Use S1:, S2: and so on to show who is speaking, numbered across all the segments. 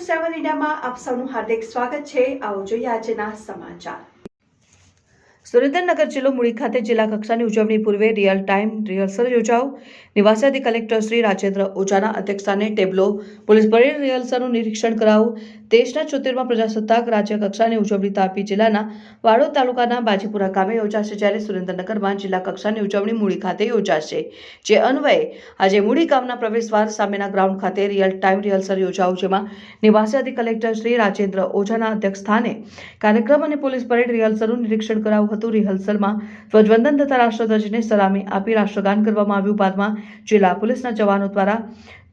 S1: 7 ઇન્ડિયામાં આપ સૌનું હાર્દિક સ્વાગત છે। આવો જોઈએ આજના સમાચાર। સુરેન્દ્રનગર જિલ્લો મૂળી ખાતે જિલ્લા કક્ષાની ઉજવણી પૂર્વે રિયલ ટાઈમ રિહર્સલ યોજાયું। નિવાસી અધિક કલેક્ટર શ્રી રાજેન્દ્ર ઓઝાના અધ્યક્ષસ્થાને ટેબ્લો પોલીસ પરેડ રિહર્સલનું નિરીક્ષણ કરાયું। દેશના 74મા પ્રજાસત્તાક રાજ્ય કક્ષાની ઉજવણી તાપી જિલ્લાના વાડોદ તાલુકાના બાજીપુરા ગામે યોજાશે, જ્યારે સુરેન્દ્રનગરમાં જિલ્લા કક્ષાની ઉજવણી મૂળી ખાતે યોજાશે। જે અન્વયે આજે મૂળી ગામના પ્રવેશદ્વાર સામેના ગ્રાઉન્ડ ખાતે રિયલ ટાઈમ રિહર્સલ યોજાયું, જેમાં નિવાસી અધિક કલેક્ટર શ્રી રાજેન્દ્ર ઓઝાના અધ્યક્ષસ્થાને કાર્યક્રમ અને પોલીસ પરેડ રિહર્સલનું નિરીક્ષણ કરાયું હતું। રિહર્સલમાં ધ્વજવંદન તથા રાષ્ટ્રધ્વજને સલામી આપી રાષ્ટ્રગાન કરવામાં આવ્યું। બાદમાં જિલ્લા પોલીસના જવાનો દ્વારા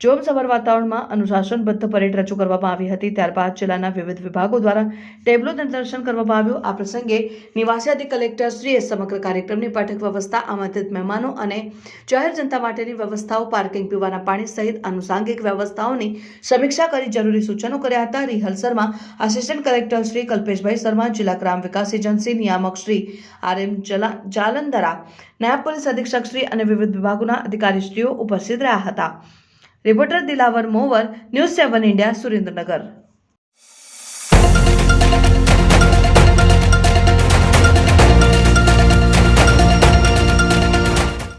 S1: જોમસભર વાતાવરણમાં અનુશાસનબદ્ધ પરેડ રજૂ કરવામાં આવી હતી। ત્યારબાદ જિલ્લાના વિવિધ વિભાગો દ્વારા ટેબ્લો પ્રદર્શન કરવામાં આવ્યું। આ પ્રસંગે નિવાસી અધિક કલેક્ટરશ્રીએ સમગ્ર કાર્યક્રમની બેઠક વ્યવસ્થા, આમંત્રિત મહેમાનો અને જાહેર જનતા માટેની વ્યવસ્થાઓ, પાર્કિંગ, પીવાના પાણી સહિત આનુષાંગિક વ્યવસ્થાઓની સમીક્ષા કરી જરૂરી સૂચનો કર્યા હતા। રિહર્સલમાં આસિસ્ટન્ટ કલેક્ટર શ્રી કલ્પેશભાઈ શર્મા, જિલ્લા ગ્રામ વિકાસ એજન્સી નિયામક શ્રી RM જાલંધરા, નાયબ પોલીસ અધિક્ષક શ્રી અને વિવિધ વિભાગોના અધિકારીશ્રીઓ ઉપસ્થિત રહ્યા હતા। Reporter Dilawar mover, news 7 India, Surendranagar.